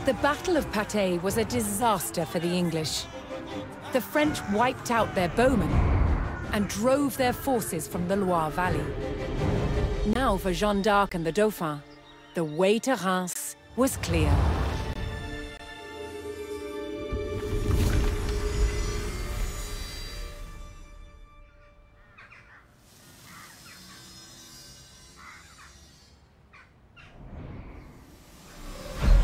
The Battle of Patay was a disaster for the English. The French wiped out their bowmen and drove their forces from the Loire Valley. Now for Jeanne d'Arc and the Dauphin, the way to Reims was clear.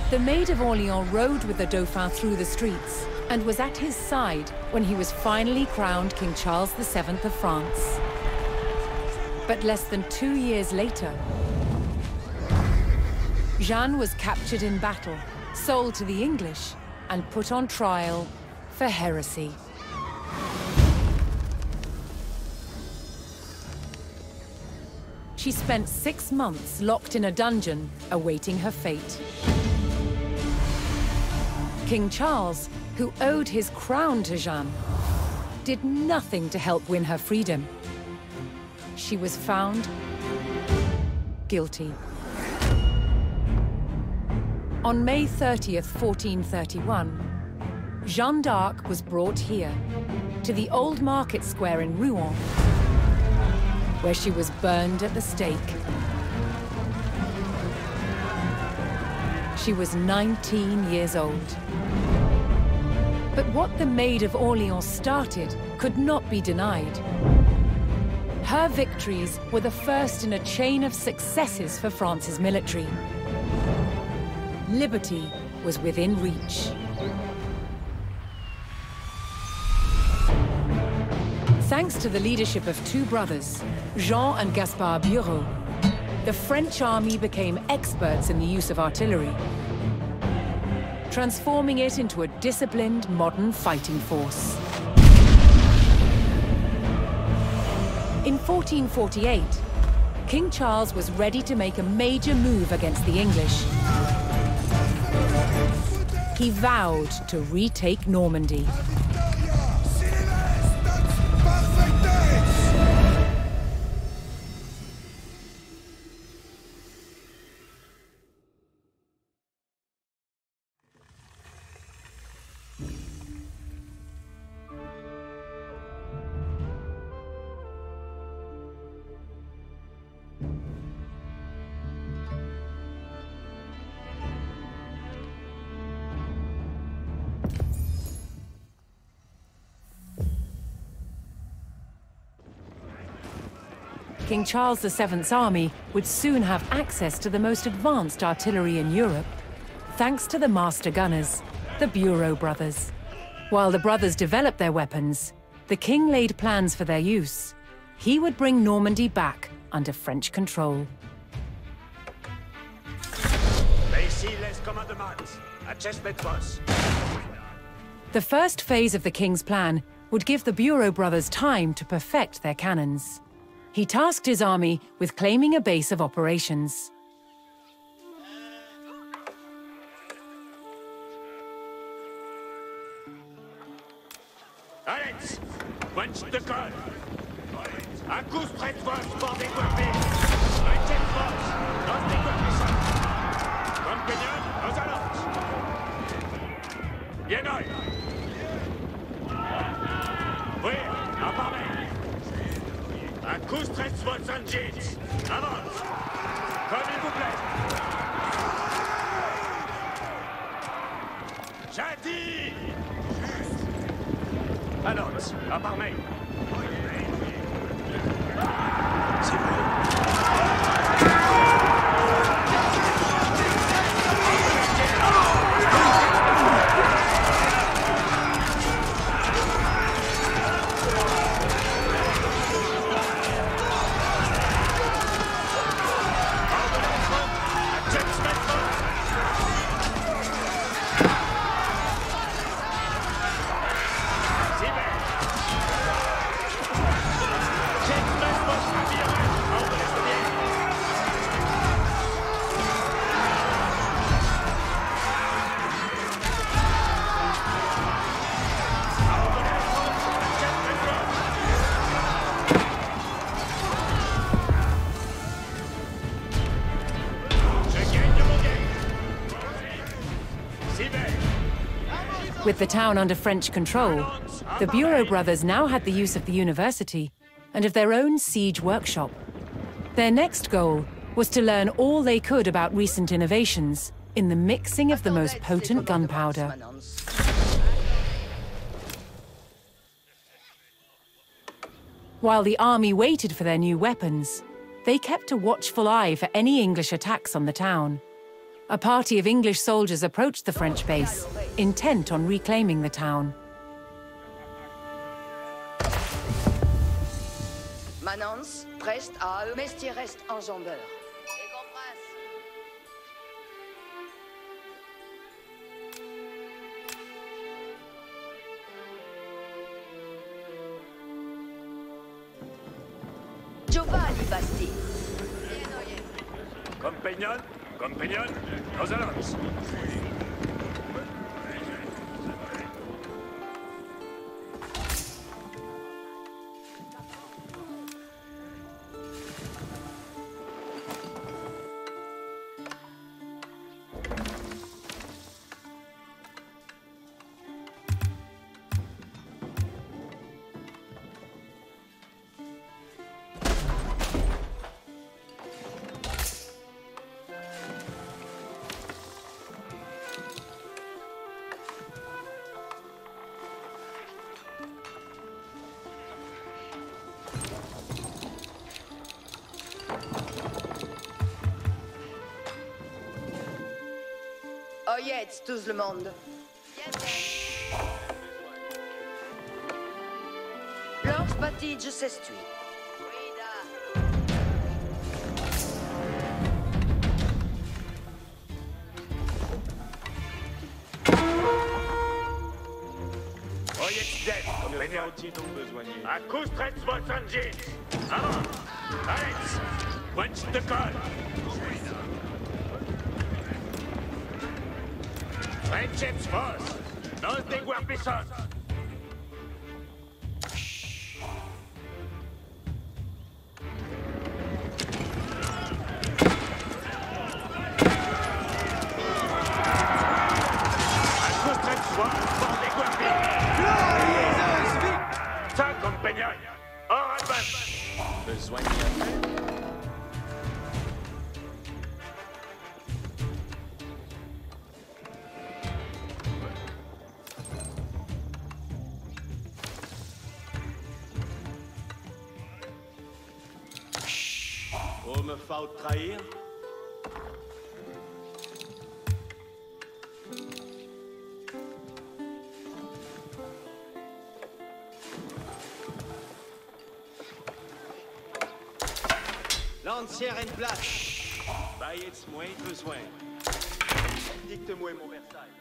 The Maid of Orleans rode with the Dauphin through the streets and was at his side when he was finally crowned King Charles VII of France. But less than 2 years later, Jeanne was captured in battle, sold to the English, and put on trial for heresy. She spent 6 months locked in a dungeon, awaiting her fate. King Charles, who owed his crown to Jeanne, did nothing to help win her freedom. She was found guilty. On May 30th, 1431, Jeanne d'Arc was brought here, to the old market square in Rouen, where she was burned at the stake. She was 19 years old. But what the Maid of Orleans started could not be denied. Her victories were the first in a chain of successes for France's military. Liberty was within reach. Thanks to the leadership of 2 brothers, Jean and Gaspard Bureau, the French army became experts in the use of artillery, transforming it into a disciplined, modern fighting force. In 1448, King Charles was ready to make a major move against the English. He vowed to retake Normandy. King Charles VII's army would soon have access to the most advanced artillery in Europe, thanks to the master gunners, the Bureau brothers. While the brothers developed their weapons, the king laid plans for their use. He would bring Normandy back under French control. The first phase of the king's plan would give the Bureau brothers time to perfect their cannons. He tasked his army with claiming a base of operations. Alex, punch de colle. Un coup près de vos pour décoiffer. Un jet force, dans décoiffer ça. Comme Kenyon, aux alences. Bien oeil. Oui, en parler. Un coup stress votre engines. Avance. Comme il vous plaît. Jadi. Allons, à part main. C'est bon. With the town under French control, the Bureau brothers now had the use of the university and of their own siege workshop. Their next goal was to learn all they could about recent innovations in the mixing of the most potent gunpowder. While the army waited for their new weapons, they kept a watchful eye for any English attacks on the town. A party of English soldiers approached the French base, intent on reclaiming the town. Manance, preste à eux, Mestier reste enjambeur. Et compresse. Giovanni Basti. Compagnon, nos allons. Oyez, tous le monde. Lors Battige s'estui. Oyez, dead, compagnon. Accoustrez votre engine. Avant. Alex, quench the gun. Friendships first. Nos deguerpissons. Ça, compagnon. Hors advance. Besoin de me faut trahir. Lancière en place. Baillez-moi besoin. Dicte-moi mon Versailles.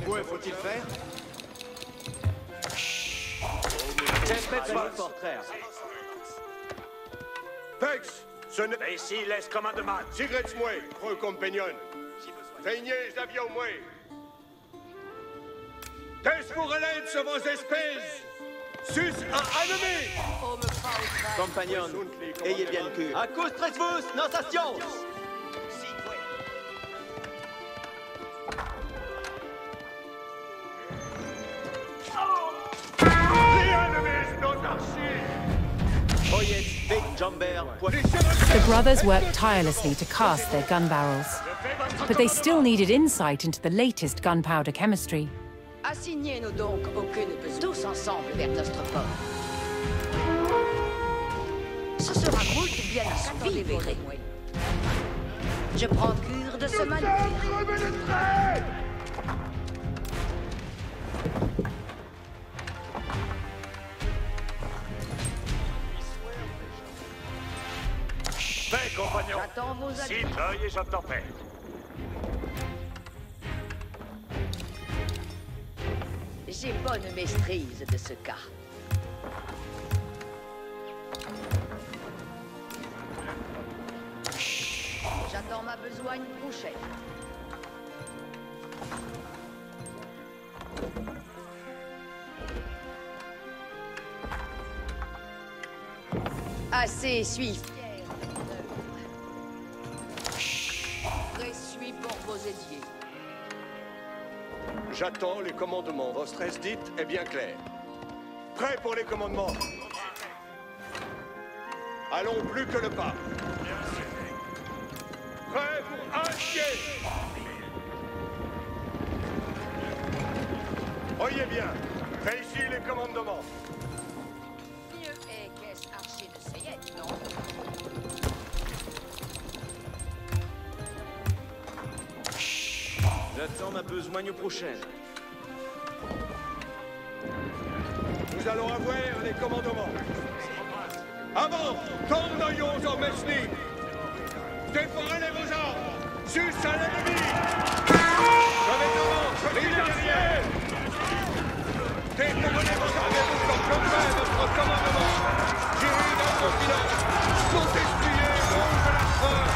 Quoi faut-il faire? Pex, ce ne... Ici, laisse commandement. Sigrez-moi, pro compagnon. Feignez l'avion, moi. Qu'est-ce pour l'aide sur vos espèces? Sus à ennemi! Compagnon, ayez bien le cul. Accoustrez-vous, notation! The brothers worked tirelessly to cast their gun barrels, but they still needed insight into the latest gunpowder chemistry. Assignez-nous donc aucune pesée. Tous ensemble vers notre port. Ce sera moult bien assouvi, verrez. Je prends cure de ce manœuvre. Fait, compagnon. J'attends vos avis. Si, veuillez, j'entends paix. J'ai bonne maîtrise de ce cas. J'attends ma besogne prochaine. Assez, suis fier. Je suis pour vos édiers. J'attends les commandements. Votre esdite est bien clair. Prêt pour les commandements. Allons plus que le pas. Prêt pour acheter. Voyez bien. Réussis les commandements. Mieux est qu'est-ce archer de Seyette, non? J'attends ma besogne prochaine. Nous allons avoir les commandements. Avant, tournons en Mesni. Déforez vos armes. Sus à l'ennemi. Je vais devant, prise derrière. Déforez vos armes et vous proclamez votre commandement. Tirez dans vos silence. Sont essuyés, rouge à la preuve.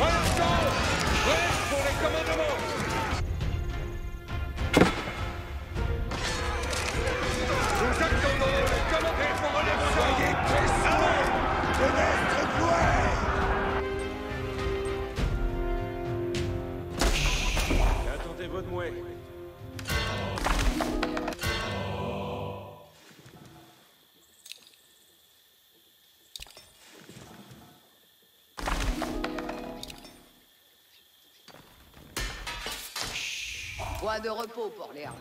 En instant, prêt pour les commandements. Nous attendons les commentaires pour relèver vos armes. Soyez pressés de notre gloire. Attendez votre mouet. Point de repos pour les armes.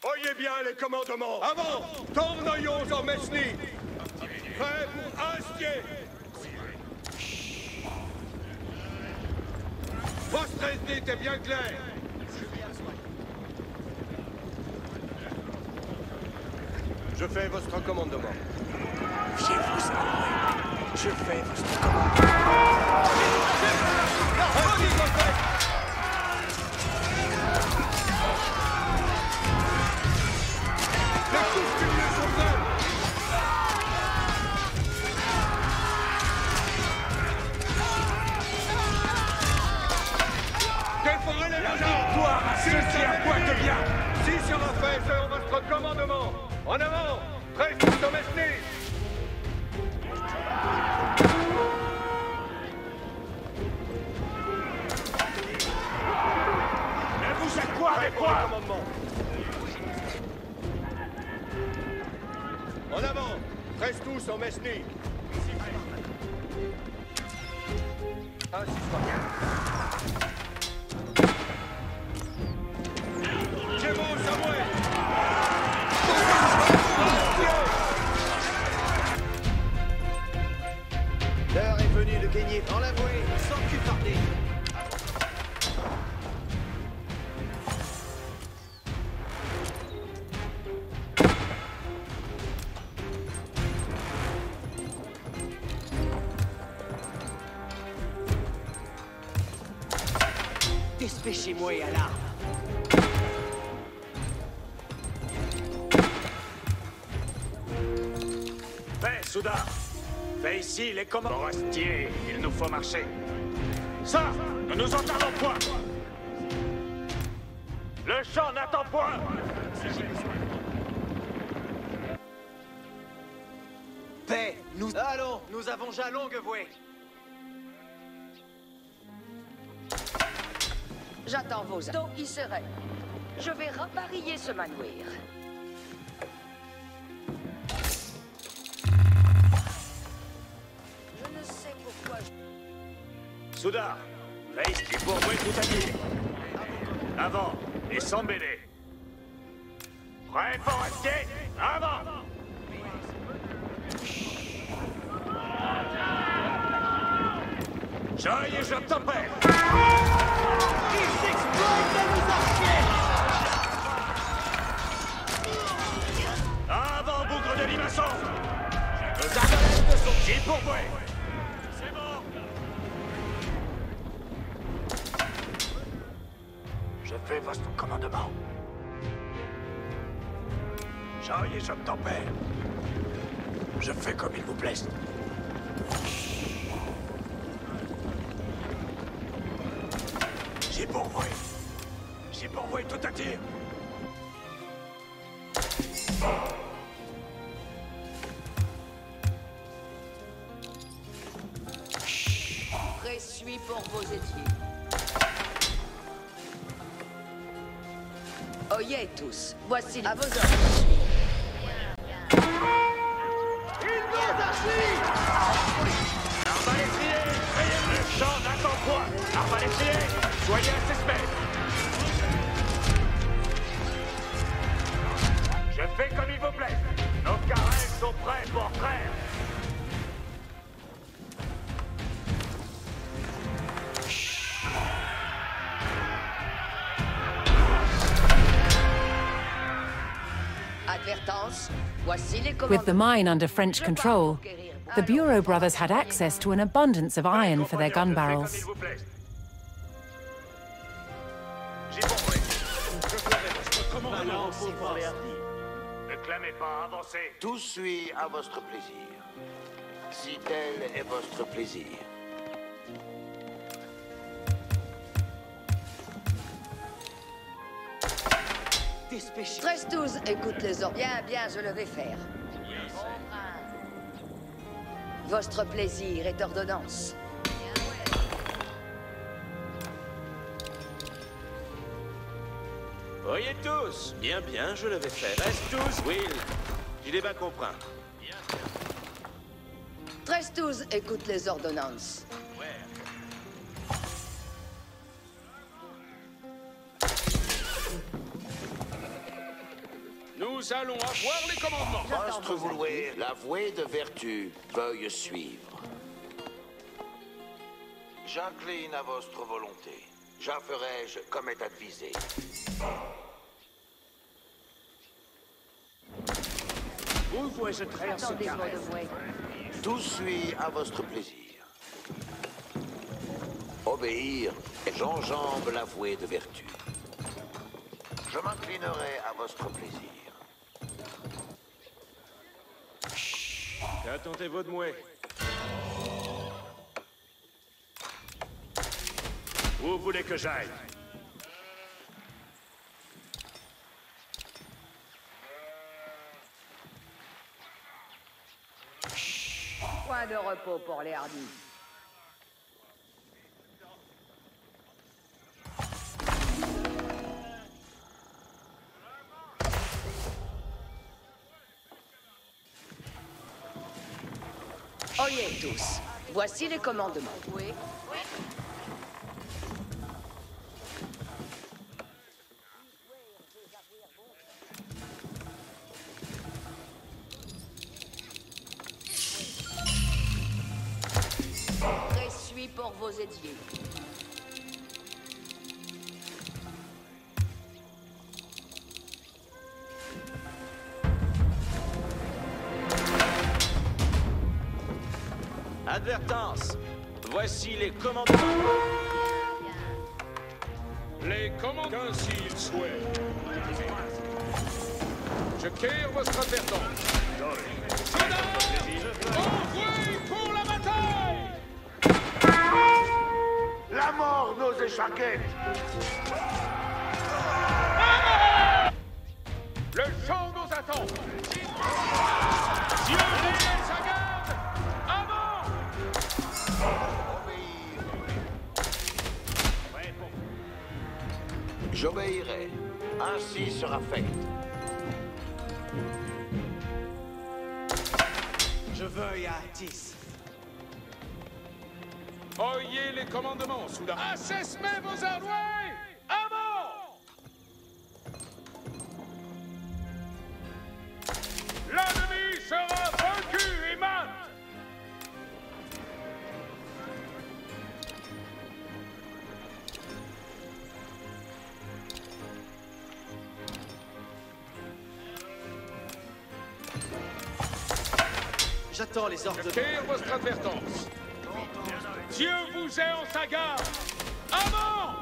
Voyez bien les commandements. Avant, tournons en Mesni. Prêt pour Astier. Votre esdite est bien claire. Je fais votre commandement. Fiez-vous à moi. Je fais votre commandement. Déforez les légendes. Toi, ceci à quoi te vient? Si sera fait selon votre commandement. En avant, prêt pour Mesni. Mais vous êtes quoi avec moi? En avant, reste tous en Mesni. Ainsi soit. Jévo, Samuel. L'heure est venue de gagner dans la bouée, sans plus tarder. Dépêchez-moi à l'arme. Fais, Soudain. Fais ici les commandes. Forestier, il nous faut marcher. Ça, ne nous entendons point. Le champ n'attend point. Paix, nous... Allons, nous avons déjà longue vouée. J'attends vos ordres. Y serait. Je vais reparier ce manoir. Je ne sais pourquoi Soudain, fais ici pour moi tout à dire. Avant, et sans mêler. Prêt, forestier, avant. J'aille et j'obtempère. Avant, bougre de limaçon. Nos arbalètes sont qui pour moi. C'est bon. Je fais votre commandement. J'aille et j'obtempère. Je fais comme il vous plaise. J'ai pour vous. C'est pour vous et tout à tir. Suis pour vos étiers. Oyez tous, voici à vos ordres. Ils nous assis! Arbalétrier, ayez le champ d'un camp. Arbalétrier, soyez à 6 mètres. Je fais comme il vous plaît. Nos carrés sont prêts pour frère. Advertence, voici les commandes. With the mine under French control, the Bureau brothers had access to an abundance of iron for their gun barrels. Ne clamez pas, avancez. Tout suit à votre plaisir. Si tel est votre plaisir. Dépêchez. 13-12, écoute les ordres. Bien, bien, je le vais faire. Votre plaisir est ordonnance. Voyez tous. Bien, bien, je le vais faire. Reste tous, Will. Il est bien compris. 13-12, écoute les ordonnances. Nous allons avoir les commandements. Vostre vouloir, l'avoué de vertu, veuille suivre. J'incline à votre volonté. J'en ferai-je comme est advisé. Où vous jeterez en ce carré? Tout suit à votre plaisir. Obéir, j'enjambe l'avoué de vertu. Je m'inclinerai à votre plaisir. Qu'attendez-vous de moi? Où voulez que j'aille? Point de repos pour les hardis. Oyez tous, voici les commandements. Oui. Suis pour vos édiers. Advertence. Voici les commandements. Les commandements, ainsi il souhaite. Je tire votre advertence. Soldats, envoyez pour la bataille! La mort nos échaquettes! Le champ nous attend! Dieu veille sa garde! Avant! J'obéirai. Ainsi sera fait. Je veuille à 10. Oyez les commandements, soudain. Assessez vos ardoirs! Avant! L'ennemi sera vaincu et mat! J'attends les ordres. Je tire votre advertance. Dieu vous est en sa garde. Avant!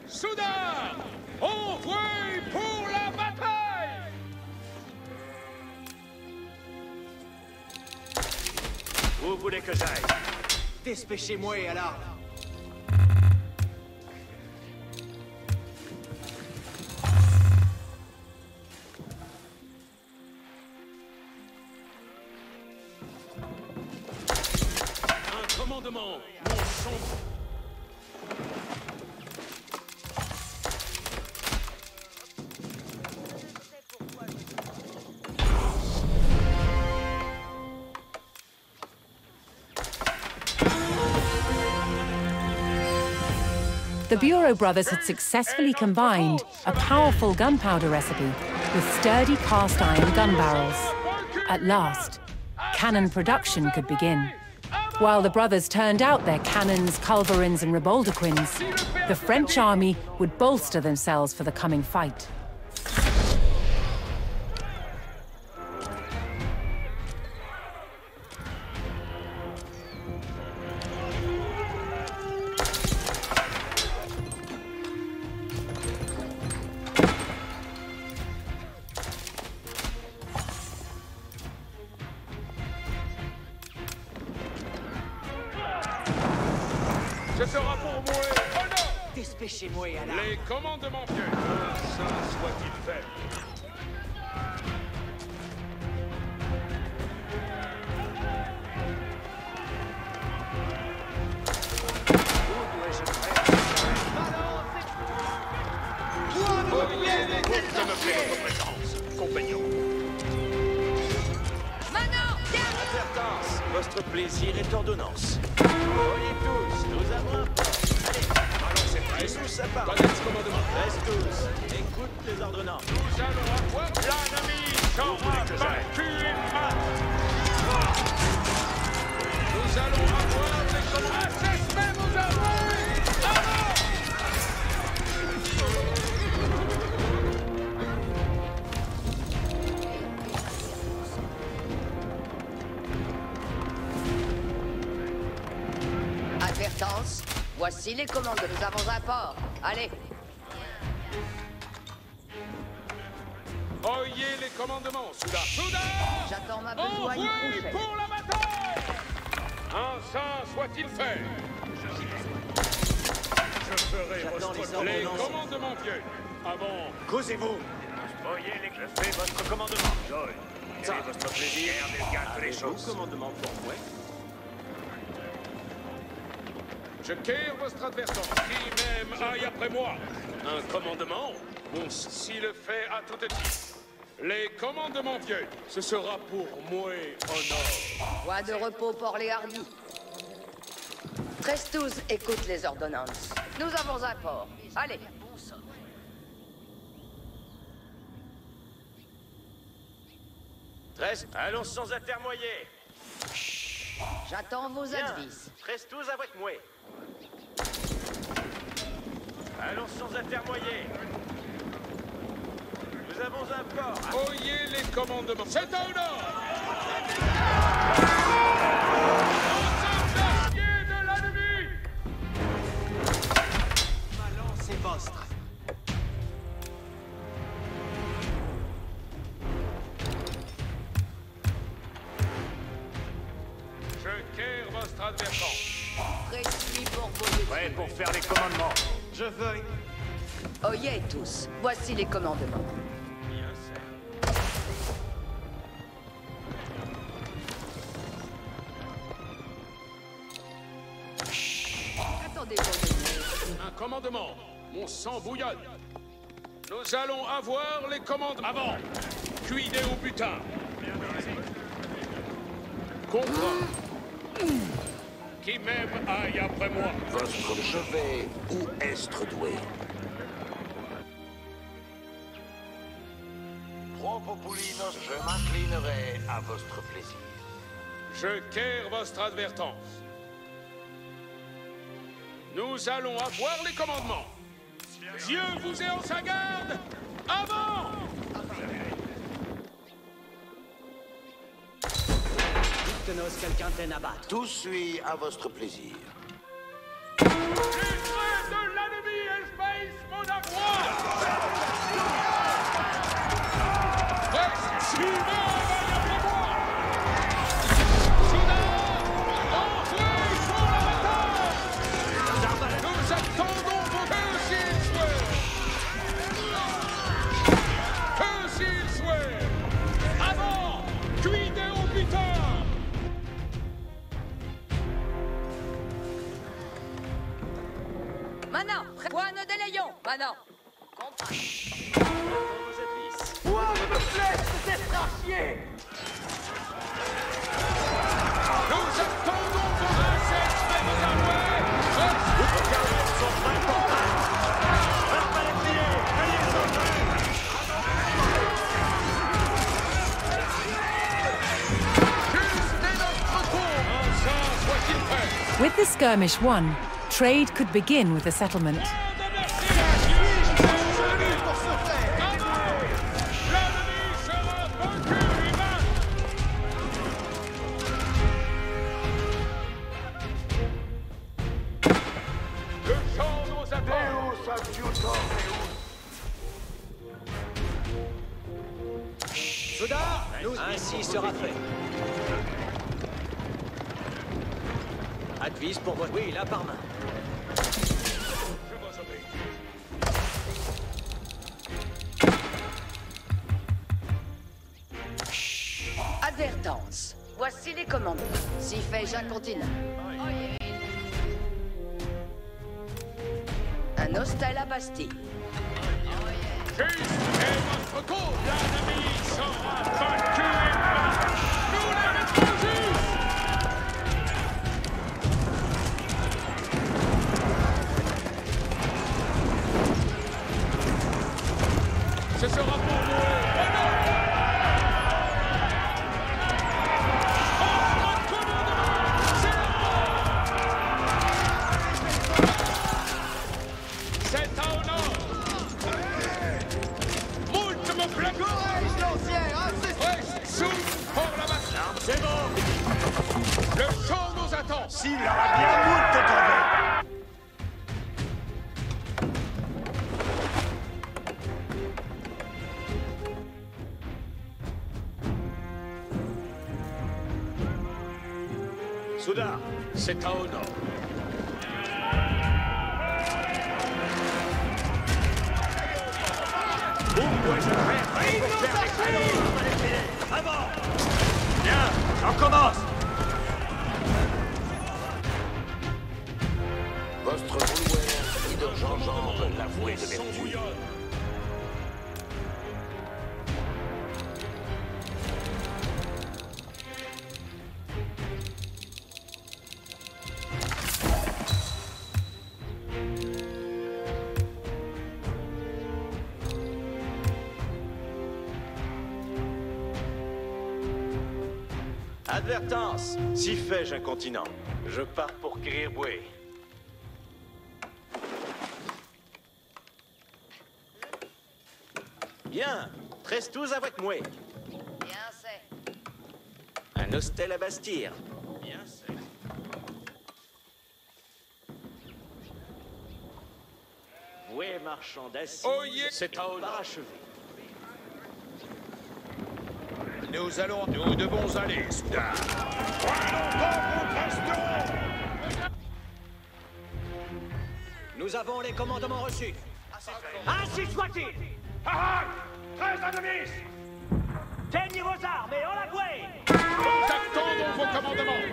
Soudain, envoyez pour Où voulez que j'aille? Dépêchez-moi alors. Un commandement, mon sombre. The Bureau brothers had successfully combined a powerful gunpowder recipe with sturdy cast iron gun barrels. At last, cannon production could begin. While the brothers turned out their cannons, culverins, and riboldequins, the French army would bolster themselves for the coming fight. Ce sera pour moi. Oh non! Dépêchez-moi alors. Les commandements vieux. Ça soit-il fait. Je me fais votre présence, compagnon. Maintenant, viens! Advertance, votre plaisir est ordonnance. Voyez tous, nous avons un port. Allez, allons, c'est prêt. Tous à part. Connaissez ce commandement. Reste tous, écoute les ordonnances. Nous allons avoir l'ennemi sera battu et mat. Nous allons avoir des commandements. Assessez vos armées. Avant! Advertance, voici les commandes, nous avons un port. Allez, Oyez les commandements, soudain. Soudain! j'attends ma besogne Envoyez prochaine. pour la bataille! Ainsi soit-il fait. Je ferai J'attends les votre ordres. Les non. commandements vieux. Avant. Causez-vous. Voyez les je fais votre commandement. Joy, quel est votre plaisir? Gardez les choses. Commandement pour moi. Je quitte votre adversaire. Qui même aille après moi. Un commandement? Bon, s'il le fait à tout titre. Les commandements vieux. Ce sera pour moi honneur. Point de repos pour les hardis. 13-12, écoute les ordonnances. Nous avons un port. Allez. Allons sans atermoyer. J'attends vos advices. Reste tous avec moi. Allons sans atermoyer. Nous avons un port. Oyez les commandements. C'est un honneur. De l'ennemi. Ma lance est vostre. Je quitte votre adversaire. Précis pour vos Prêt études. pour faire les commandements. Je veux. Oyez tous, voici les commandements. Bien fait. Attendez vos Un commandement. Mon sang bouillonne. Nous allons avoir les commandements. Avant. Cuidez au butin. Contre. Qui même aille après moi. Votre chevet ou estre doué. Pro populinos, je m'inclinerai à votre plaisir. Je quitte votre advertance. Nous allons avoir les commandements. Dieu vous est en sa garde. Avant! Tenos, quelqu'un t'en abattre. Tout suit à votre plaisir. Les traits de l'ennemi espèce monarrois! Reste suivant avec moi! Soudain! Maintenant, point ne délayons. Maintenant. Ouah, me plaît, c'est chier. Nous attendons vos insectes, mes alouets. Les carrettes sont importantes. Armes à les plier, veillez les entrées. Juste est notre tour. Enfin, soit-il fait. With the skirmish won, trade could begin with the settlement. Ainsi sera fait. Advise pour votre... Oui, là par main. Advertence. Voici les commandements. Si fais-je un continent. Un hostel à Bastille. Juste est votre cause. L'ennemi sera vaincu et battu. Nous les mettrons juste. Ce sera pour vous. C'est un honneur. Moult me plaît. Courage, l'ancien. Sous pour la bataille. C'est bon. Le champ nous attend. S'il aura bien moult de tomber. Soudain, c'est un honneur. Où dois-je faire pour faire les créneaux? À bord. Bien, j'en commence. Votre vouloir, leader Jean-Jambe, l'avoué de vertu. Advertence, si fais-je un continent. Je pars pour Grirboué. Bien, reste tous avec moi. Bien c'est. Un hostel à Bastille. Bien c'est. Voué marchand d'acier, Oh yeah. c'est un honneur parachevé. Nous devons aller, soudain. Nous avons les commandements reçus. Ainsi soit-il. Très ennemis. Teignez vos armes et en la bouée. Nous attendons vos commandements.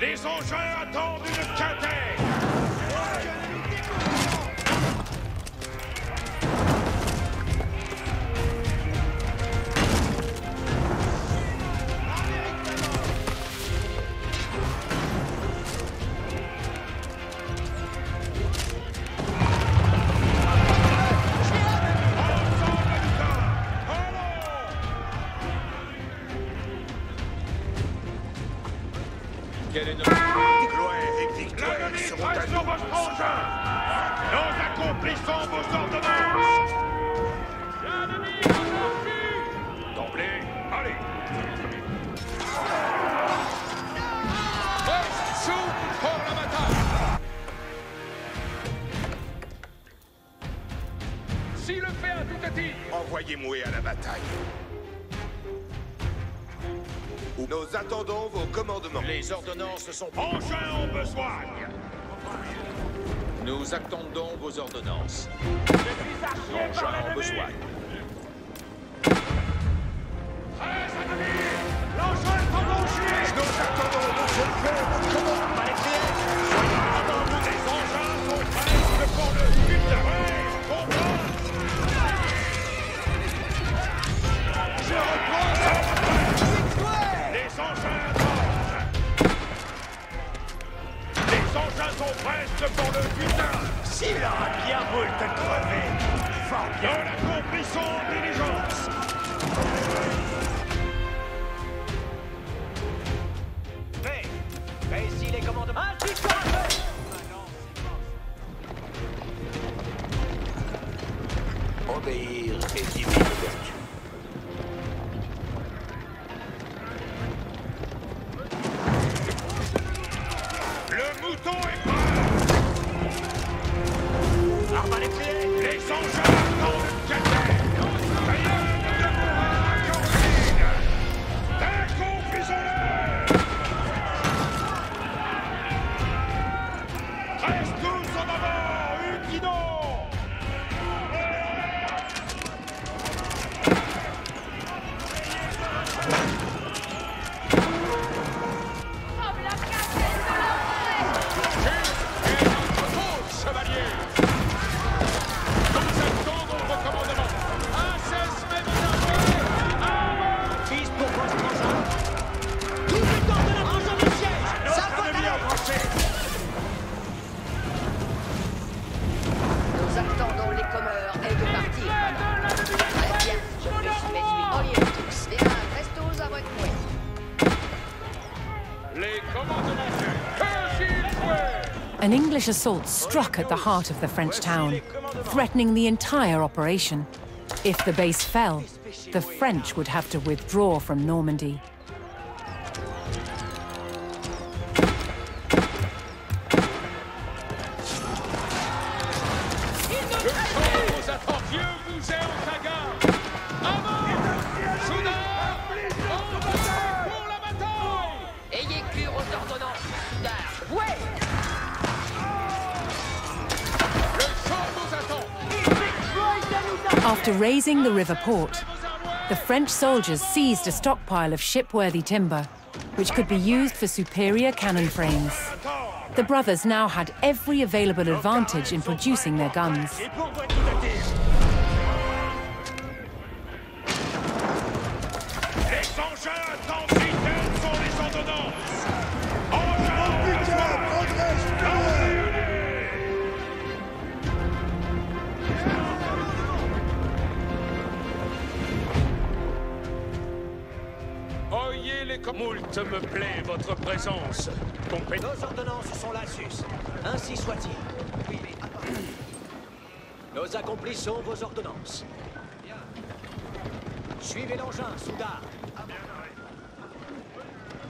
Les engins attendent une quintaine. Quel est notre... Gloire et victoire seront à nous. Votre engin. Nous accomplissons vos ordonnances. L'ennemi a vaincu. D'emblée, allez. Reste sous pour la bataille. Si le fait à tout est-il. Envoyez-moi à la bataille. Nous attendons vos commandements. Les ordonnances sont... Engins en besoin. Nous attendons vos ordonnances. Engins en besoin. L'engin est en danger. Nous attendons vos commandements. Soyez reste pour le butin. S'il aura bien voulu te crever, fort bien. Dans l'accomplissant en diligence. Mais ici les commandements... Obéir est divine vertu. Le mouton est prêt. Arme les pieds. Les engins dans le cadet. Rien ne demeurera qu'en accomplissons-le. Reste tous en avant, Ukido. Nous attendons les commeurs et de partir, madame. Très bien, je me suis méfié. Oyez tous. Bien, restos à votre point. Les commandements que s'il faut. An English assault struck at the heart of the French town, threatening the entire operation. If the base fell, the French would have to withdraw from Normandy. Ayez cure aux ordonnances, soudard. Ouais! After raising the river port, the French soldiers seized a stockpile of shipworthy timber, which could be used for superior cannon frames. The brothers now had every available advantage in producing their guns. Et pourquoi tout à tir? Les engins transitaires sont les ordonnances. Engins, putain, progresse. Oyez les Moult me plaît votre présence. Nos ordonnances sont là, Sus. Ainsi soit-il. Nos accomplissons vos ordonnances. Suivez l'engin, Soudard.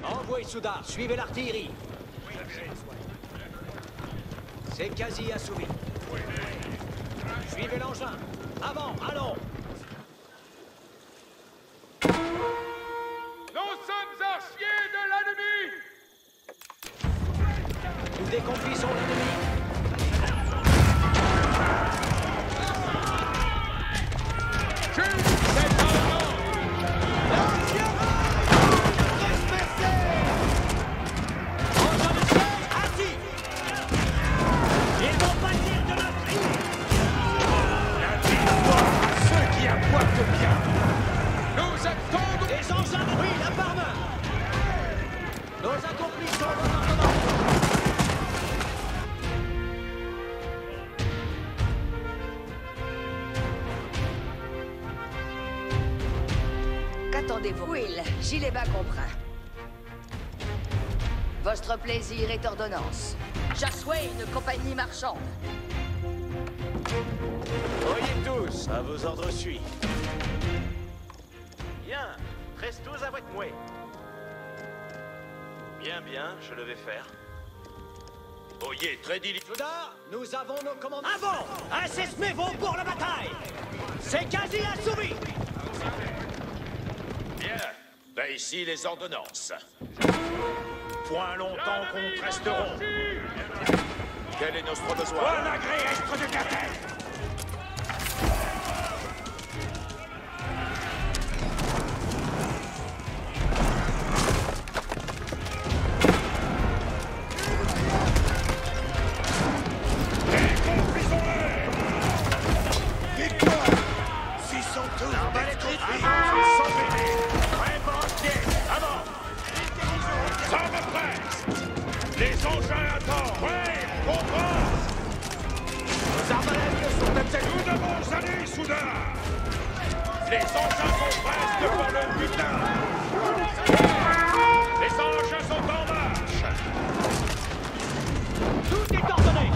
Envoyez Soudard, suivez l'artillerie. C'est quasi assouvi. Suivez l'engin. Avant, allons. Nous sommes archers de l'ennemi. Nous déconfisons l'ennemi. Qu'attendez-vous? Will, gilet bas comprend. Votre plaisir est ordonnance. J'assois une compagnie marchande. Oyez tous, à vos ordres suis. Bien, reste tous à votre mouet. Bien, bien, je le vais faire. Oyez, très diligent. Soudard, nous avons nos commandements. Avant! Assesmez-vous pour la bataille! C'est quasi assouvi! Bien. Ben ici les ordonnances. Point longtemps qu'on resteront. Quel est notre besoin? Bon agré, estre de cadet! Les engins attendent! Ouais, Les engins sont presque pour le butin. Les engins sont en marche. Tout est ordonné.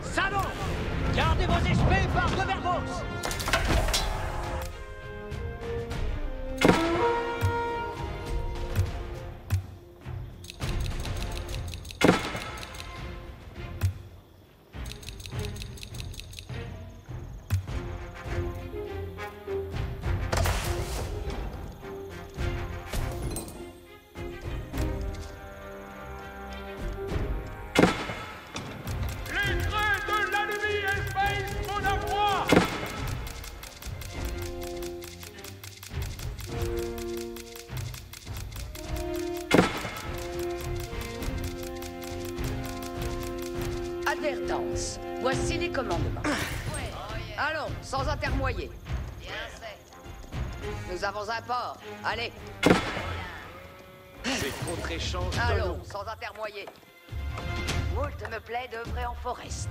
Salon, gardez vos épées par reverbos. Advertence. Voici les commandements. Allons, sans intermoyer. Nous avons un port. Allez. C'est contre-échange de Allons, l'eau. sans intermoyer. Moult me plaît d'œuvrer en forest.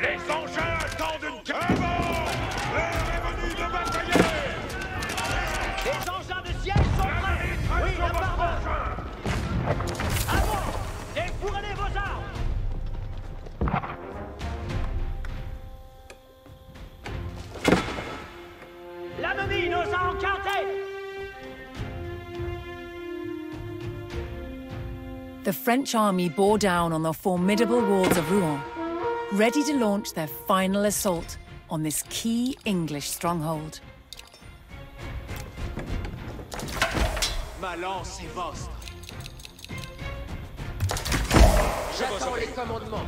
Les engins attendent une cavale. L'heure est venue de batailler. Les engins de siège sont prêts. Oui, la barbe. Avant, défourrez vos armes. L'ennemi nous a encantés. The French army bore down on the formidable walls of Rouen, ready to launch their final assault on this key English stronghold. Ma lance est vostre. J'attends les commandements.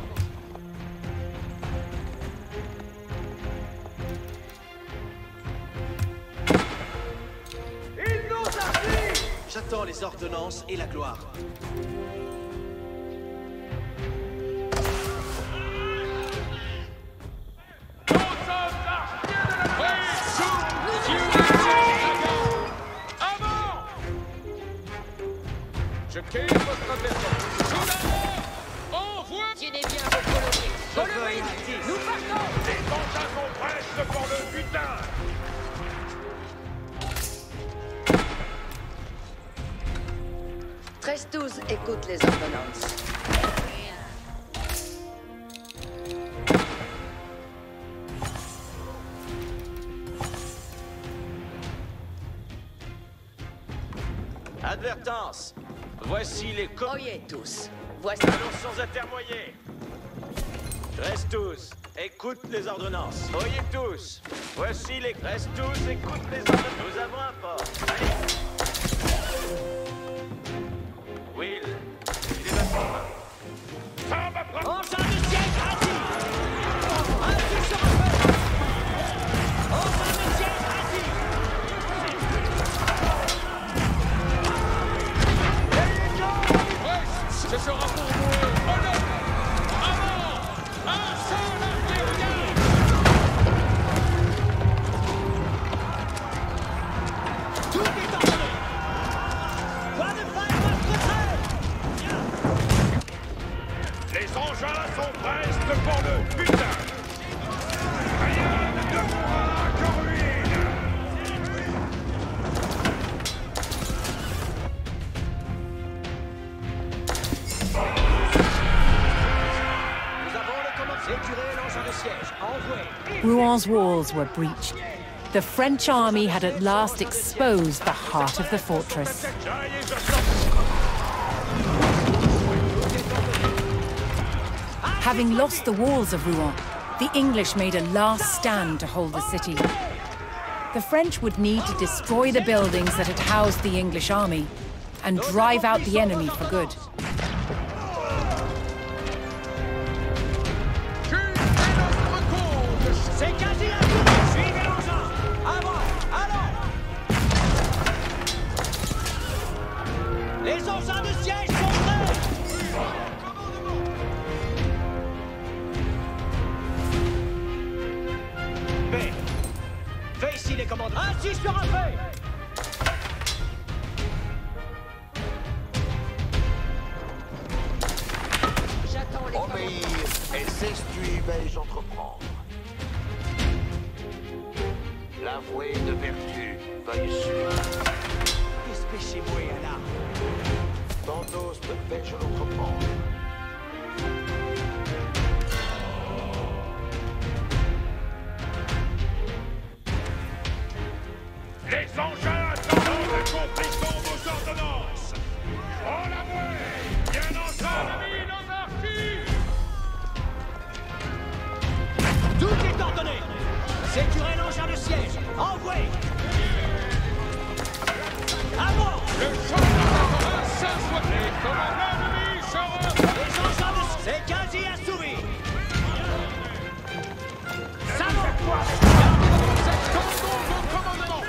Il nous a pris. J'attends les ordonnances et la gloire. Je quitte votre adversaire. Envoie. Tenez bien vos coloris. Je veux Itis. Nous partons. Les engins sont presque pour le butin. 13-12, écoute les ordonnances. Advertence. Voici les Oyez tous. Voici. Allons sans intermoyer. Reste tous. Écoute les ordonnances. Oyez tous. Voici les... Reste tous. Écoute les ordonnances. Nous avons un port. Allez. Will. Il est maintenant. Ça va prendre. Engins de siège radis. Ainsi sera fait. Engins de siège radis. Ce sera pour vous. Honneur. Avant. Un seul artilleur. Tout est ordonné. Point de faille, votre trait. Les engins sont presque pour le butin. Rien ne pourra qu'en ruine. Nous avons le commandement. Sécurez l'engin de siège. Envoyez. Rouen walls were breached. The French army had at last exposed the heart of the fortress. Having lost the walls of Rouen, the English made a last stand to hold the city. The French would need to destroy the buildings that had housed the English army and drive out the enemy for good. C'est quasi un coup. Suivez l'engin. Avant. Allons. Les engins de siège sont prêts. Paix. Fais ici les commandements. Ainsi sera fait. Attends, les Obéir et s'essuyer vais-je entreprendre. L'avoué de vertu, veuille suivre. Despêchez-vous, Anna. Tantôt vais-je l'entreprendre. Les engins attendant l'accomplissement de vos ordonnances. En la voie, bien ensemble. Tout est ordonné. Sécurez l'engin de siège. Envoyez. À bord. Le champ de 85 les commandants ennemis seront... Les engins de... C'est quasi assouvi. Ça va. Secondons vos commandements.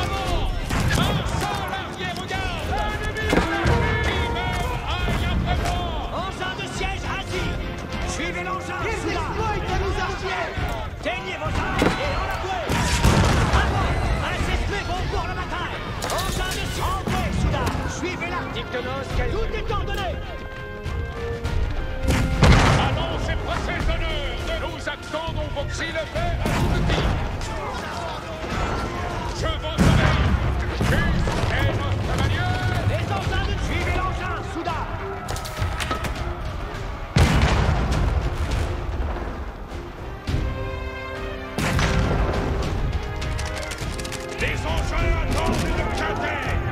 Avant. Un sans l'arrière-garde. Ennemi meurt aïe après mort. Engin de siège assis. Suivez l'engin. Teignez vos armes et en la bouée. À bord. Assistez vos pour la bataille. Engin de siège. Envoyez, soudain. Suivez la... Tout est ordonné. Allons et procès d'honneur. Nous attendons vos xylophaires à toute vie. Je vous obéis. Juste est notre manière. Les engins de... Suivez l'engin, soudain. Les engins attendent une quintaine.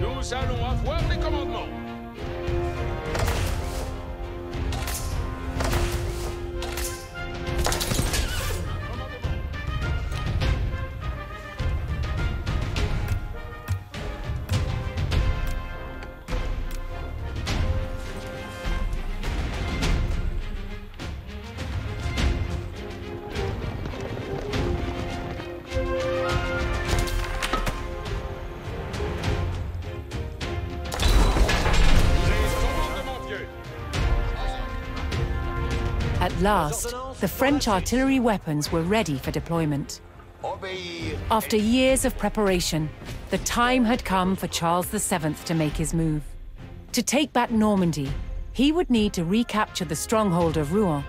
Nous allons avoir les commandements. At last, the French artillery weapons were ready for deployment. Obéir. After years of preparation, the time had come for Charles VII to make his move. To take back Normandy, he would need to recapture the stronghold of Rouen,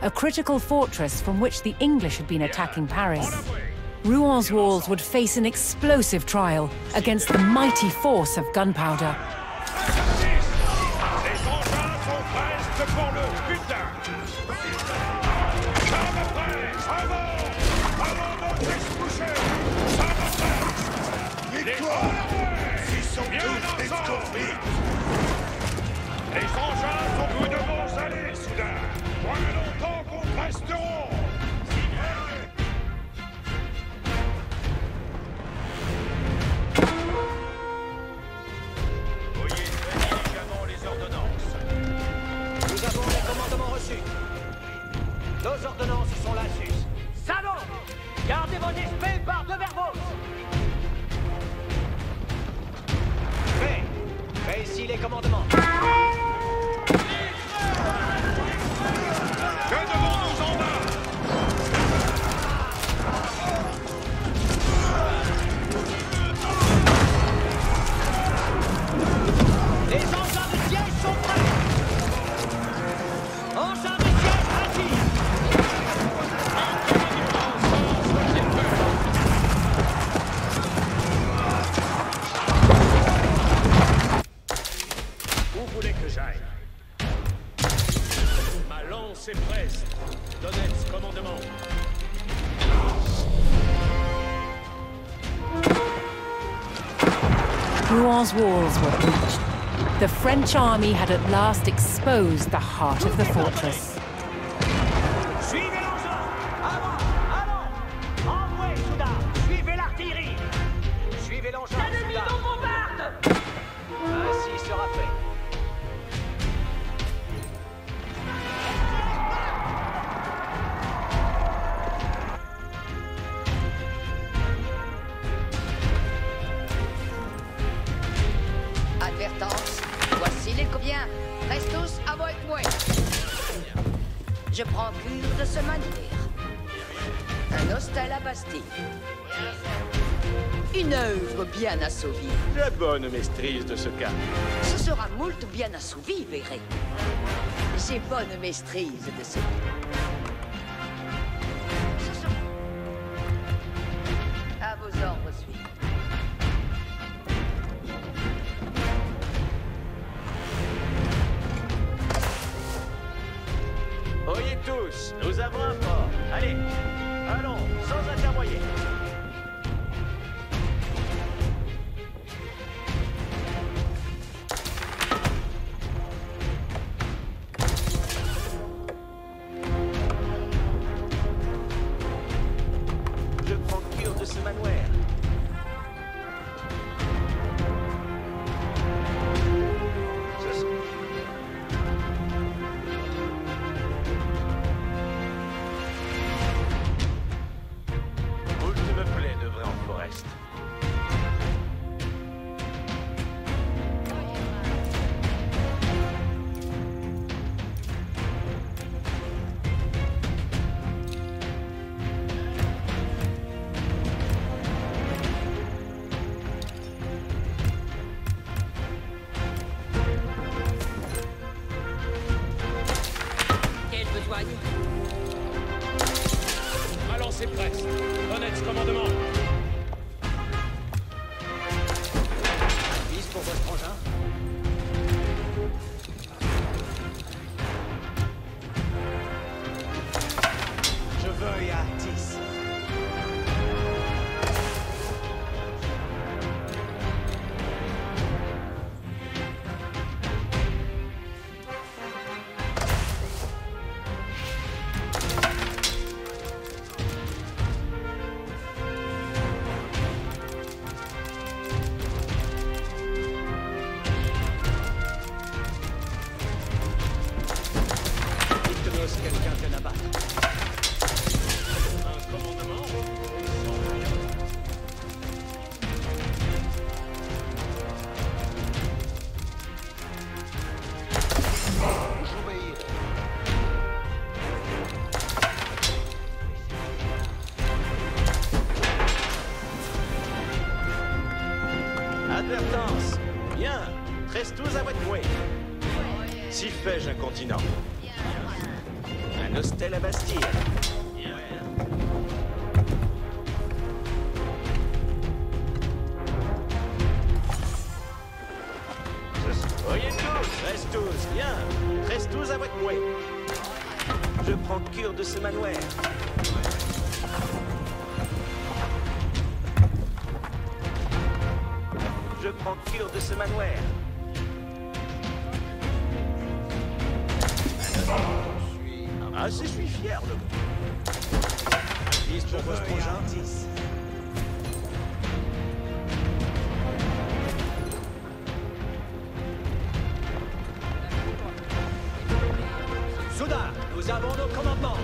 a critical fortress from which the English had been attacking Paris. Rouen walls would face an explosive trial against the mighty force of gunpowder. Les engins sont prestes pour le butin. Ça va presse, avant. Avant votre expouché. Ça va presse. Les engins bien ensemble. Les engins sont... Nous devons aller, soudain. Moins longtemps qu'on resteront. Voyez très diligemment les ordonnances. Nous avons les commandements reçus. Nos ordonnances sont là, Sus. Salons! Gardez vos épées par devers vos. Fait. Fait ici les commandements. Que devons-nous en bas? Les engins de siège sont prêts. Engins de siège assis. Où voulez que j'aille? Ma lance est prête. Donnez ce commandement. Rouen walls were breached. The French army had at last exposed the heart of the fortress. Suivez l'engin. Avant, avant. Envoyez, soudain. Suivez l'artillerie. Suivez l'engin. L'ennemi nous bombarde. Ainsi sera fait. Advertance, voici les combien. Reste tous avec moi. Je prends cure de ce manière. Un hostel à Bastille. Une œuvre bien assouvie. La bonne maîtrise de ce cas. Ce sera moult bien assouvi, verrez. J'ai bonne maîtrise de ce sera... À vos ordres, suis. Oyez tous, nous avons un fort. Allez, allons, sans intermoyer. Je prends cure de ce manoir. Ma lance est prête. Honnête commandement. Vise pour votre engin. Je veuille à 10. Quelqu'un vient abattre. Un commandement. J'obéis. Advertance. Bien. Reste tous à votre bouée. Si fais-je un continent? Un hostel à Bastille. Voyez tous, reste tous, bien. Reste tous à votre bouée. Je prends cure de ce manoir. Je prends cure de ce manoir. Ah, je suis fier de vous. Vise pour votre engin. 10. Soudain, nous avons nos commandements.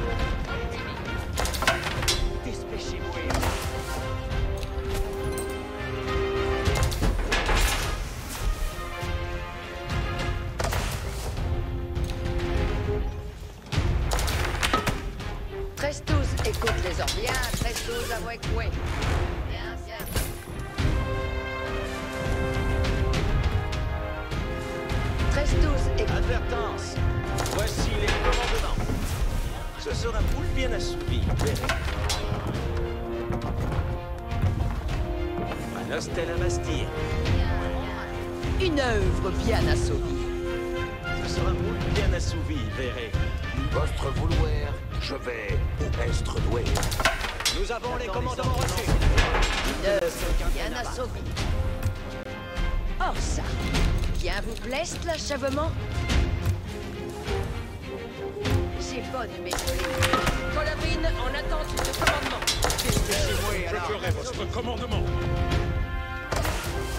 Dépêchez-vous. Écoute les ordres. Bien, 13-12 à votre bouée. Bien, bien. Advertance. Voici les commandements. Ce sera boule bien assouvi, verrez. Un hostel à Bastille. Une œuvre bien assouvie. Ce sera boule bien assouvi, verrez. Votre vouloir, je vais être doué. Nous avons les commandements reçus. Une œuvre bien assouvie. Or ça, bien vous plaise l'achèvement? J'ai bonne maîtrise. Colabine en attente de commandement. Je ferai votre commandement.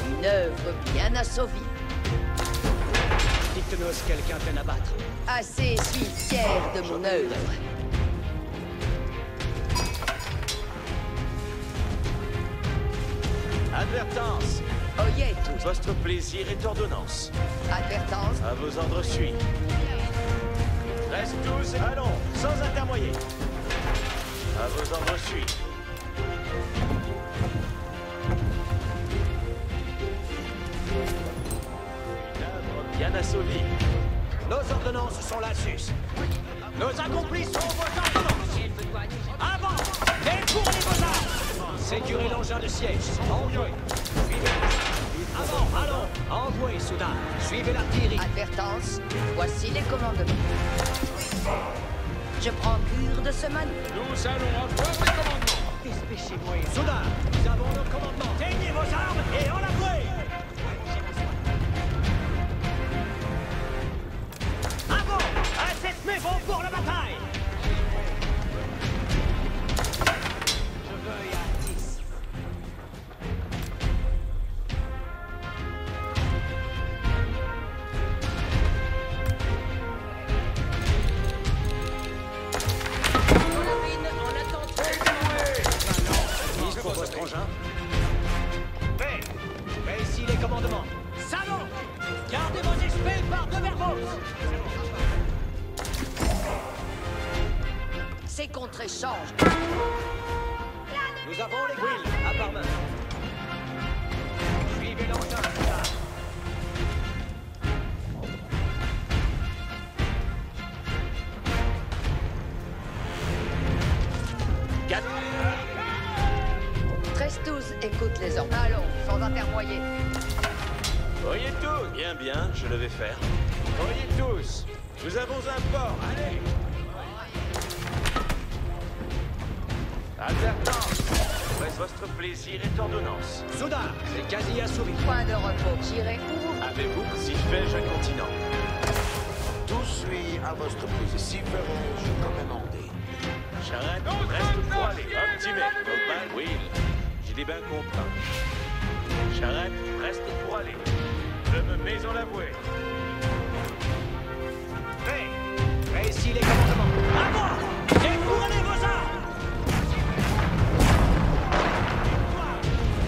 Une œuvre bien assouvie. Dites-nous quelqu'un vient abattre. Assez suis fier de mon œuvre. Advertance. Oyez tous. Votre plaisir est ordonnance. Advertance. À vos ordres suis. Reste tous, allons, sans intermoyer. À vos ordres suis. assouvis. Nos ordonnances sont la sus. Nos accomplissons vos ordonnances. Avant et pour les beaux-arts. Sécurez l'engin de siège. Envoyez. Avant, allons. Envoyez, soudain. Suivez l'artillerie. Advertence, voici les commandements. Je prends cure de ce manœuvre. Nous allons avoir les commandements. Dépêchez-moi. Soudain, nous avons nos commandements. Teignez vos armes et en avouez. Avant, assessez vos pour la bataille. Je veuille à 10. Pour votre engin. Paix. Paix ici les commandements. Salon. Gardez vos espèces par de verbos. Ces contrées changent. Nous avons les grilles à part main. Suivez l'engin. Écoute les ordres. Allons, sans intermoyer. Voyez tous. Bien, bien, je le vais faire. Voyez tous. Nous avons un port. Allez. Advertance. Est-ce votre plaisir est ordonnance? Soudain, c'est quasi assouvi. Point de repos. Tirez où vous voulez. Avez-vous si fais-je un continent? Tout suit à votre plaisir. Si ferai-je comme demandé. J'arrête, reste pour aller. Optimé. Opal, Will. J'ai bien compris. J'arrête, reste pour aller. Je me mets en l'avoué. Paix. Paix ici les commandements. À moi. Décourez vos armes.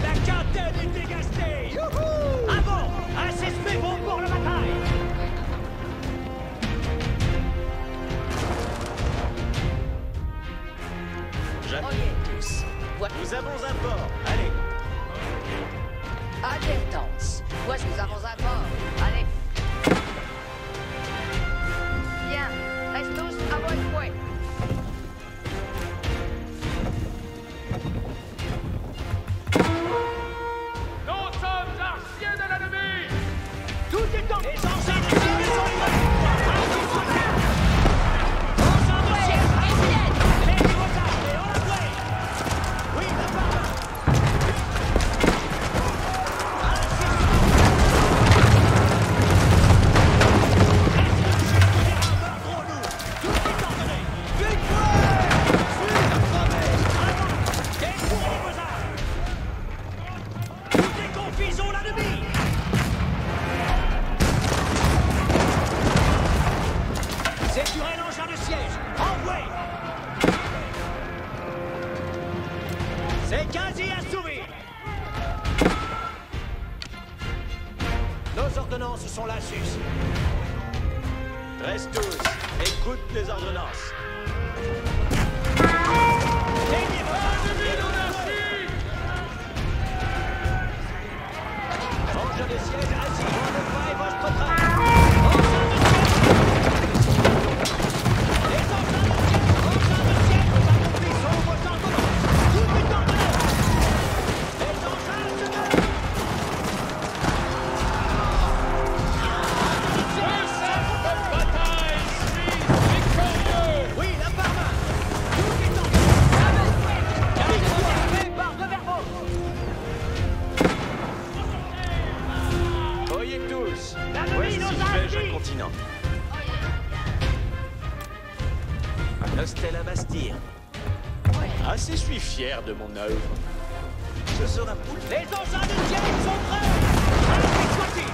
La quintaine est dégastée. Youhou. Avant, assessez vos pour la bataille. Voyez tous. Nous avons un port. Allez. Advertance. Voici, nous avons un port. Allez. Bien. Reste tous à votre fouet. Nous sommes arciers de l'ennemi. Tout est en... Les engins de siège sont libres. Engins de siège arciés. Prenez vos armes et en avouez. Oui, la barre. Sécurez l'engin de siège. Envoyez. C'est quasi assouvi. Nos ordonnances sont la sus. Reste tous. Écoute les ordonnances. Gagnez vos engin de siège assis. On ne faille votre train. Engin de siège. Les engins de siège. Engins de siège. Nous accomplissons vos ordonnances. Tout est ordonné. Les engins de siège. Oui, la barre. Tout est ordonné. Gardez vos espèces par de verbos. Voyez tous. La Voici nuit nous fais-je a un continent. Nostel à Bastir. Assez suis fier de mon œuvre. Ce sera pour Les engins de siège sont prêts. Ainsi soit-il.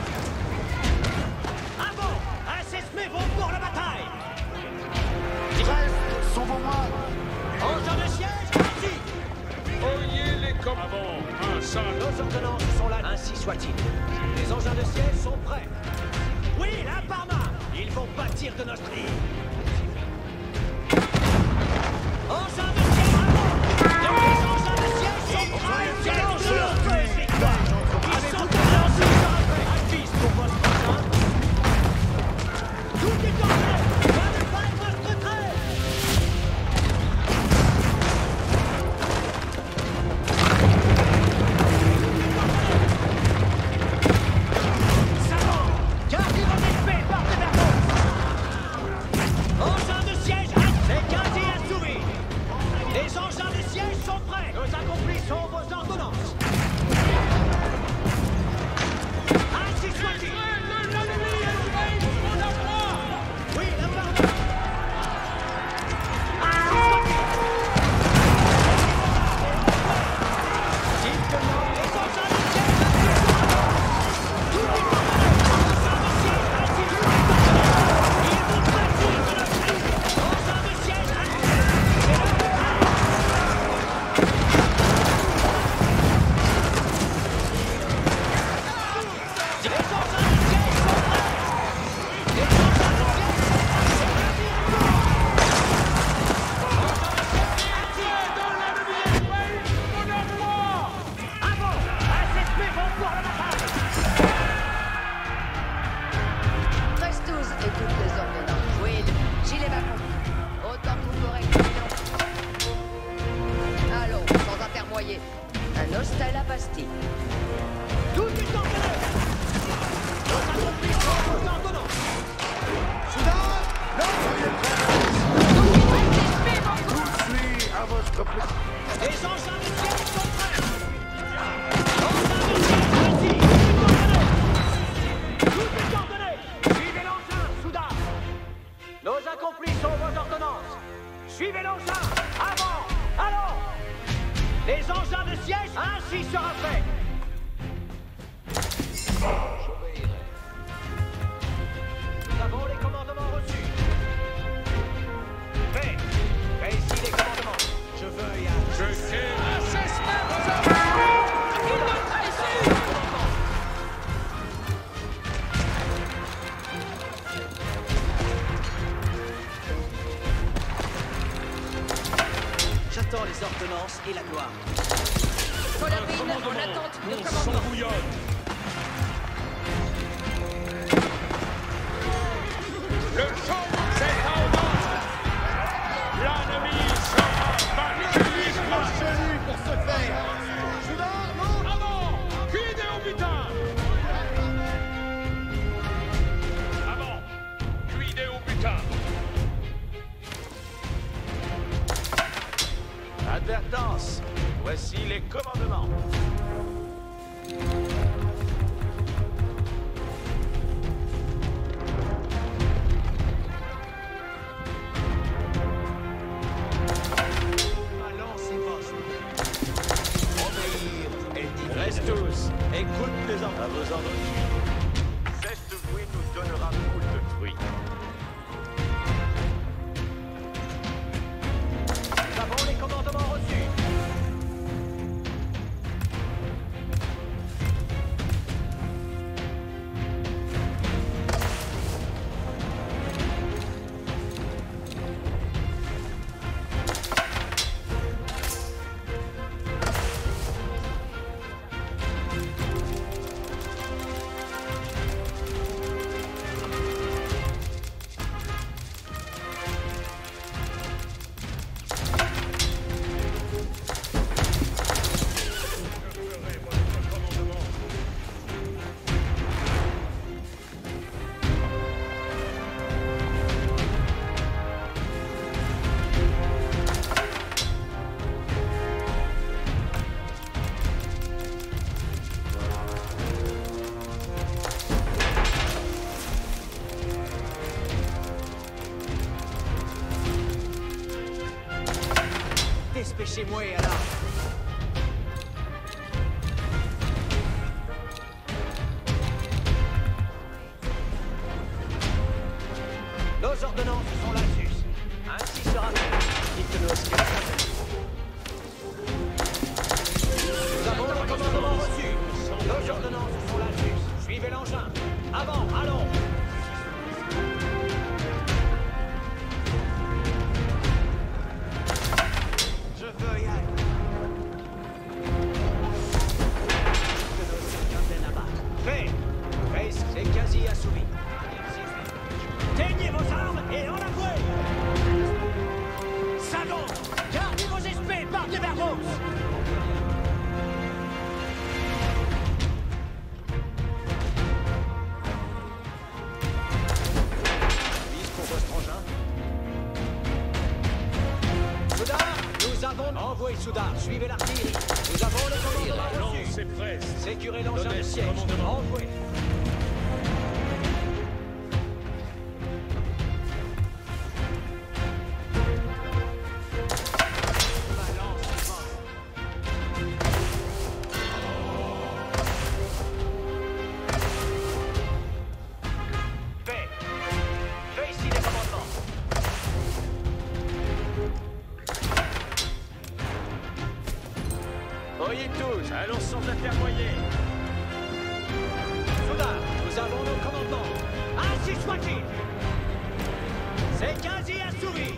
Avant, assessez vos pour la bataille. Reste, sauvons-moi. Engins de siège, ainsi. Oyez les commandements. Un seul. Nos ordonnances sont là, ainsi soit-il. Les engins de siège sont prêts. Oui, la Parma. Ils vont bâtir de notre île. Engins de siège, avant. Les engins de siège sont prêts. Quelle glorieuse victoire. Ils sont en avise pour votre engin. accomplissons vos ordonnances. Suivez l'engin. Avant. Allons. Les engins de siège, ainsi sera fait. J'obéirai. Nous avons les commandements reçus. Fait. Fait ici les commandements. Je veux y aller. Je sais assessment. J'attends les ordonnances et la gloire. Solarine en attente de On commandement. s'embrouillonne. Le champ c'est en marche. L'ennemi sera vaincu. pour ce faire. Avant. Cuidez au butin. Avant. Cuidez au butin. Advertance. Voici les commandements. Ma lance est votre. Obéir et dire. Reste tous. Écoute les ordres. À vos ordres. Cette bruit nous donnera beaucoup de fruits. Nous avons les commandements reçus. Dépêchez-moi alors. Nos ordonnances sont là-dessus. Ainsi sera fait. Dites-nous ce que nous avons le commandement reçu. Nos ordonnances sont là-dessus. Suivez l'engin. Avant, allons. Je veux y aller. Fait. Fait, c'est quasi assouvi. Teignez vos armes et en avouez. Salauds, gardez vos épées, partez vers vous. Vise pour votre engin. Soudard, nous avons envoyé Soudard. Suivez l'artillerie. Nous avons les commandements reçus. C'est prêt. Sécurez l'engin Donnez de ce siège. commandement. Envoyez. Fait. Fait ici les commandements. Oyez tous. Allons sans affairmoyer. Soudard, nous avons nos commandements. Ainsi soit-il. C'est quasi assouvi.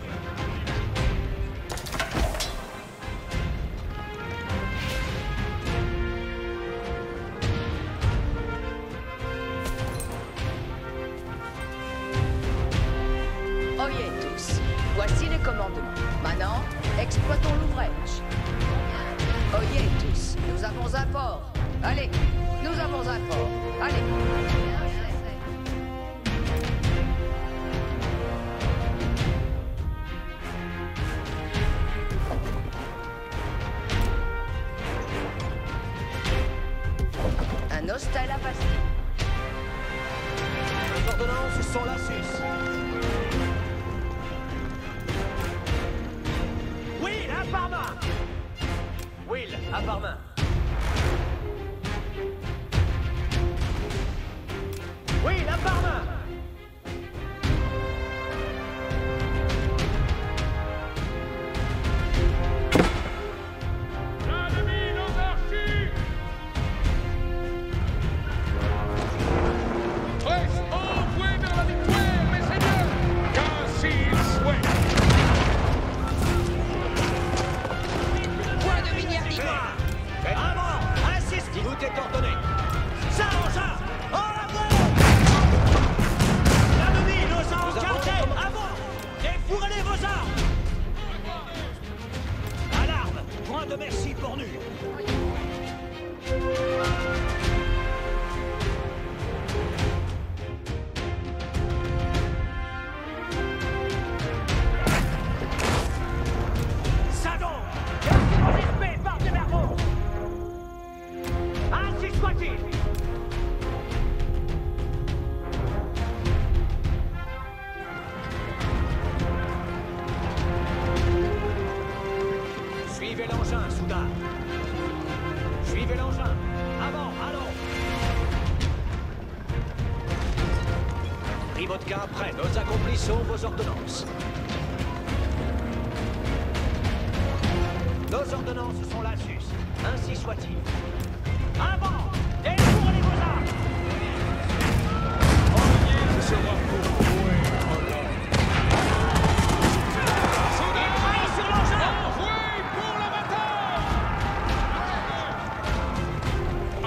Oyez tous, voici les commandements. Maintenant, exploitons l'ouvrage. Oyez tous, nous avons un fort. Allez, nous avons un fort. Allez. Un hostel à passer. Les ordonnances sont la Suisse. par main. Oui, la par main. L'ennemi nos archis! Presse envoyée vers la victoire, mes seigneurs! Qu'ainsi il souhaite! Point de minière victoire. Avant, ainsi ce qui vous est ordonné. Ça engin, en avant. L'ennemi nos a encadrés, avant. Défourrez vos armes. Alarme, point de merci pour nous. Ça donc, mon épée parte vers vous. Ainsi soit-il. Suivez l'engin, soudain. Suivez l'engin. Avant, allons. Ribotka prêt. Nous accomplissons vos ordonnances. Nos ordonnances sont là, sus. Ainsi soit-il. Avant, défourrez vos armes. Ce sera pour vous et Prêt sur l'engin. envoyez pour la bataille!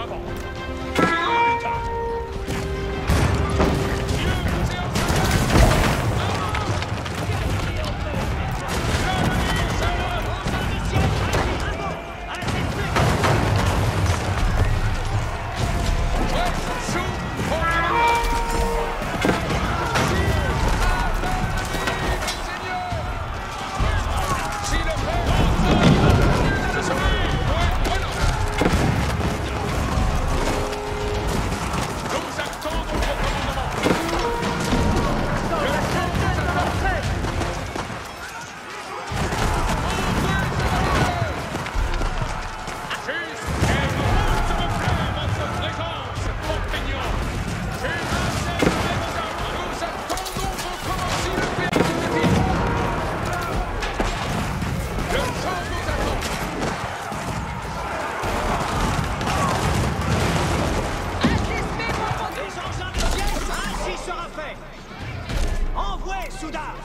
Avant! Résultat! Dieu vous est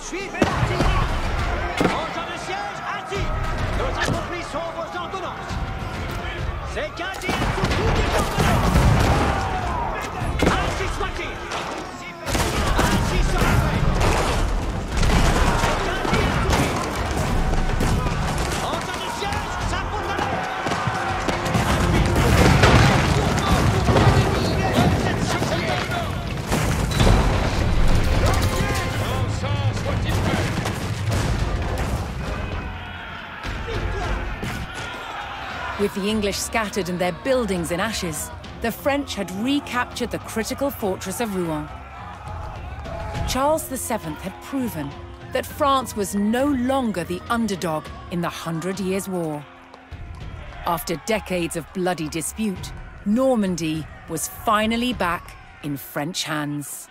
Suivez l'artillerie. Engin de siège, ainsi. Nous accomplissons vos ordonnances. C'est qu'un dire sous toutes les ordonnances. Ainsi soit-il. Ainsi sera fait. C'est qu'un dire sous engin de siège, ça compte à l'heure. With the English scattered and their buildings in ashes, the French had recaptured the critical fortress of Rouen. Charles VII had proven that France was no longer the underdog in the 100 Years' War. After decades of bloody dispute, Normandy was finally back in French hands.